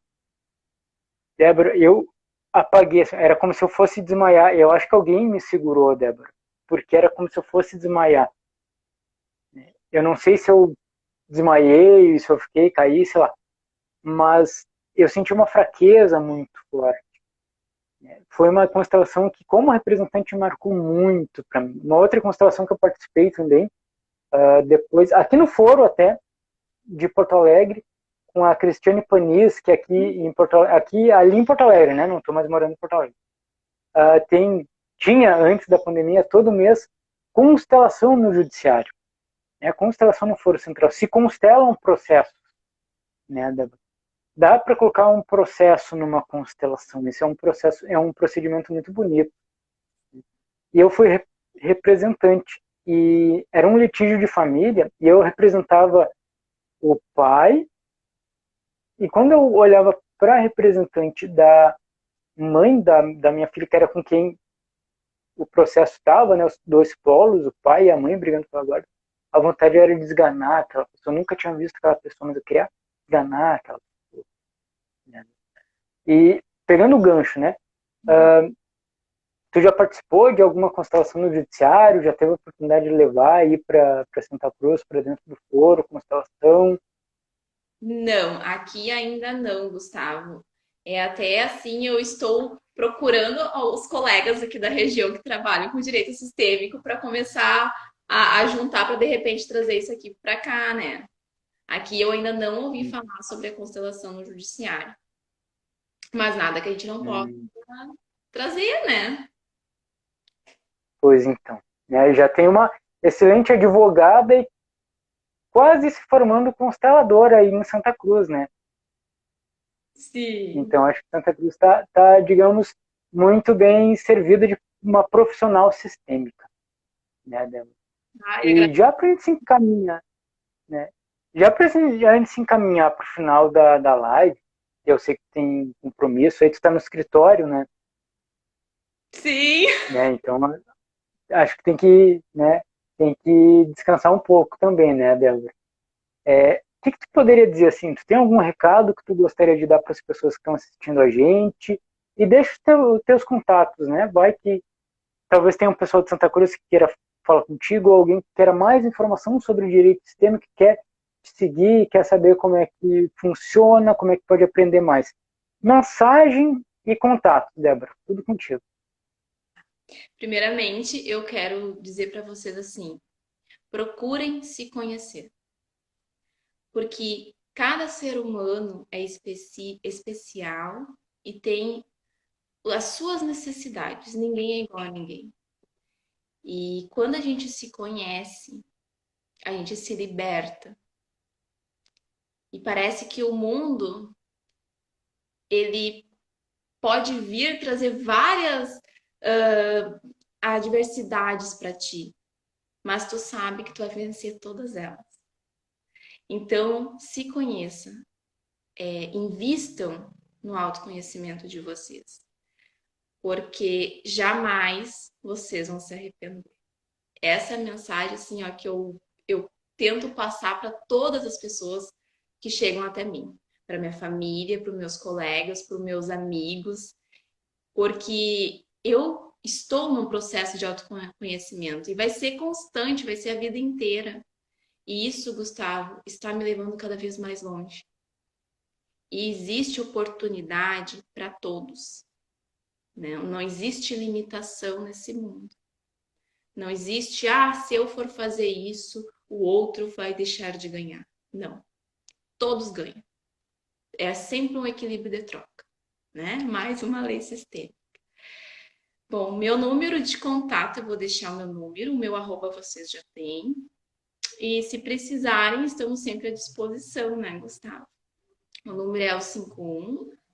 Débora, eu apaguei, era como se eu fosse desmaiar. Eu acho que alguém me segurou, Débora, porque era como se eu fosse desmaiar. Eu não sei se eu desmaiei, se eu fiquei, caí, sei lá. Mas eu senti uma fraqueza muito forte. Foi uma constelação que, como representante, marcou muito para mim. Uma outra constelação que eu participei também, depois, aqui no Foro até, de Porto Alegre, com a Cristiane Panis, que aqui ali em Porto Alegre, né? Não estou mais morando em Porto Alegre. Tinha, antes da pandemia, todo mês, constelação no judiciário. Né? Constelação no Foro Central. Se constelam processos, né? Dá para colocar um processo numa constelação. Isso é um procedimento muito bonito. E eu fui representante. E era um litígio de família, e eu representava o pai. E quando eu olhava para a representante da mãe da minha filha, que era com quem o processo estava, né, os dois polos, o pai e a mãe brigando pela guarda, a vontade era de esganar aquela pessoa. Eu nunca tinha visto aquela pessoa, mas eu queria esganar aquela pessoa. Né? E pegando o gancho, né? Uh, Tu já participou de alguma constelação no judiciário? Já teve a oportunidade de levar aí para Santa Cruz, para dentro do foro, constelação? Não, aqui ainda não, Gustavo. É até assim, eu estou procurando os colegas aqui da região que trabalham com direito sistêmico para começar a juntar para de repente trazer isso aqui para cá, né? Aqui eu ainda não ouvi falar sobre a constelação no judiciário, mas nada que a gente não possa Hum, trazer, né? Pois então. Né? Já tem uma excelente advogada e quase se formando consteladora aí em Santa Cruz, né? Sim. Então acho que Santa Cruz está, digamos, muito bem servida de uma profissional sistêmica, né, Débora? Ai, E já para a gente se encaminhar, né? Já para a gente se encaminhar para o final da live, eu sei que tem compromisso, aí tu está no escritório, sim. né? Então acho que tem que descansar um pouco também, né, Débora? Que tu poderia dizer assim? Tu tem algum recado que tu gostaria de dar para as pessoas que estão assistindo a gente? E deixa os teus contatos, né? Vai que talvez tenha um pessoal de Santa Cruz que queira falar contigo, ou alguém que queira mais informação sobre o direito sistêmico, que quer te seguir, quer saber como é que funciona, como é que pode aprender mais. Mensagem e contato, Débora, tudo contigo. Primeiramente, eu quero dizer para vocês assim: procurem se conhecer, porque cada ser humano é especial e tem as suas necessidades. Ninguém é igual a ninguém. E quando a gente se conhece, a gente se liberta. E parece que o mundo ele pode vir trazer várias adversidades para ti, mas tu sabe que tu vai vencer todas elas. Então, se conheça, invistam no autoconhecimento de vocês, porque jamais vocês vão se arrepender. Essa é a mensagem assim, ó, que eu tento passar para todas as pessoas que chegam até mim, para minha família, para os meus colegas, para os meus amigos, porque eu estou num processo de autoconhecimento e vai ser constante, vai ser a vida inteira. E isso, Gustavo, está me levando cada vez mais longe. E existe oportunidade para todos, né? Não existe limitação nesse mundo. Não existe, se eu for fazer isso, o outro vai deixar de ganhar. Não. Todos ganham. É sempre um equilíbrio de troca, né? Mais uma lei sistêmica. Bom, meu número de contato, eu vou deixar o meu número, o meu arroba vocês já têm. E se precisarem, estamos sempre à disposição, né, Gustavo? O número é o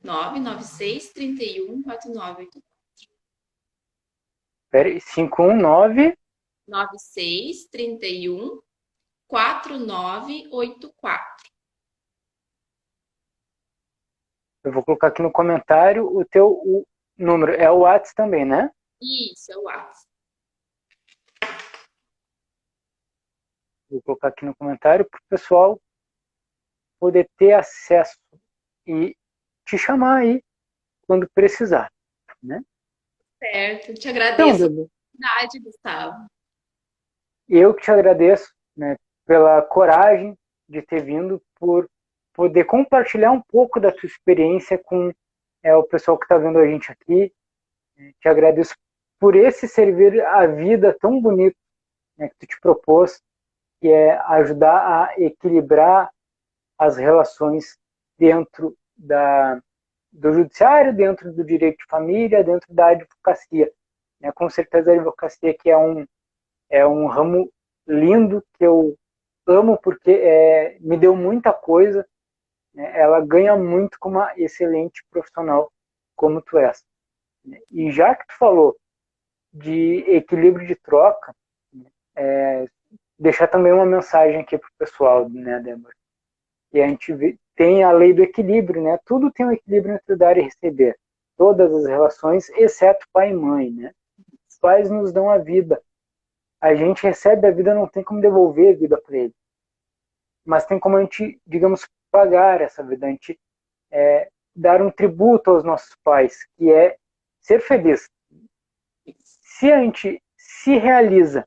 51996314984. Peraí, 519... 96314984. Eu vou colocar aqui no comentário o número. É o WhatsApp também, né? Isso, é o WhatsApp. Vou colocar aqui no comentário para o pessoal poder ter acesso e te chamar aí quando precisar, né? Certo, te agradeço a Então, oportunidade, Gustavo. eu que te agradeço, né, pela coragem de ter vindo, por poder compartilhar um pouco da tua experiência com o pessoal que está vendo a gente aqui. Te agradeço por esse servir a vida tão bonito, né, que tu te propôs, que é ajudar a equilibrar as relações dentro do judiciário, dentro do direito de família, dentro da advocacia. Né? Com certeza a advocacia que é um ramo lindo, que eu amo porque me deu muita coisa, né? Ela ganha muito com uma excelente profissional como tu és. E já que tu falou de equilíbrio de troca, deixar também uma mensagem aqui para o pessoal, né, Débora? E a gente tem a lei do equilíbrio, né? Tudo tem um equilíbrio entre dar e receber. Todas as relações, exceto pai e mãe, né? Os pais nos dão a vida. A gente recebe a vida, não tem como devolver a vida para ele. Mas tem como a gente, digamos, pagar essa vida, a gente dar um tributo aos nossos pais, que é ser feliz. Se a gente se realiza,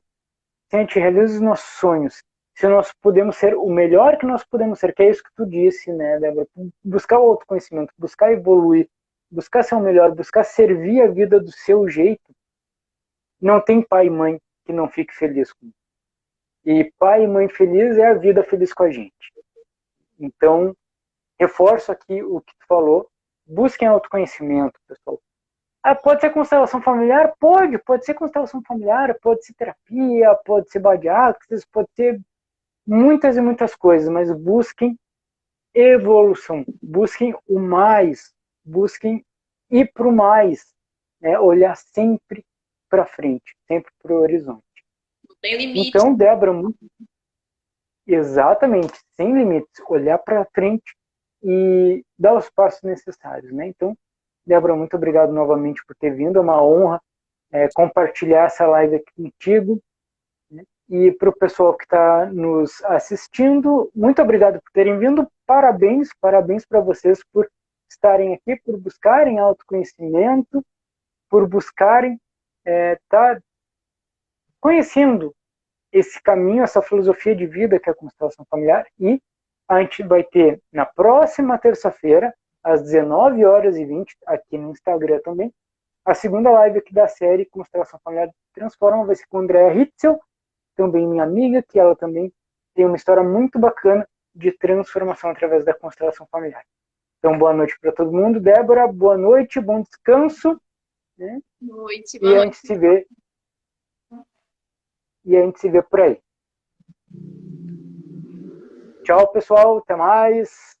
se a gente realiza os nossos sonhos, se nós podemos ser o melhor que nós podemos ser, que é isso que tu disse, né, Débora? Buscar o autoconhecimento, buscar evoluir, buscar ser o melhor, buscar servir a vida do seu jeito. Não tem pai e mãe que não fique feliz com isso. E pai e mãe feliz é a vida feliz com a gente. Então, reforço aqui o que tu falou. Busquem autoconhecimento, pessoal. Pode ser constelação familiar? Pode ser constelação familiar, pode ser terapia, pode ser badiátrias, pode ser muitas e muitas coisas, mas busquem evolução, busquem o mais, busquem ir para o mais, né? Olhar sempre para frente, sempre para o horizonte. Não tem limite. Então, Débora, exatamente, sem limites, olhar para frente e dar os passos necessários, né? Então, Débora, muito obrigado novamente por ter vindo, é uma honra compartilhar essa live aqui contigo, né? E para o pessoal que está nos assistindo, muito obrigado por terem vindo, parabéns para vocês por estarem aqui, por buscarem autoconhecimento, por buscarem estar conhecendo esse caminho, essa filosofia de vida que é a constelação familiar. E a gente vai ter na próxima terça-feira, às 19h20, aqui no Instagram também, a segunda live aqui da série Constelação Familiar Transforma, vai ser com a Andrea Hitzel, também minha amiga, que ela também tem uma história muito bacana de transformação através da constelação familiar. Então, boa noite para todo mundo. Débora, boa noite, bom descanso. Né? Noite, e a gente se vê. E a gente se vê por aí. Tchau, pessoal. Até mais.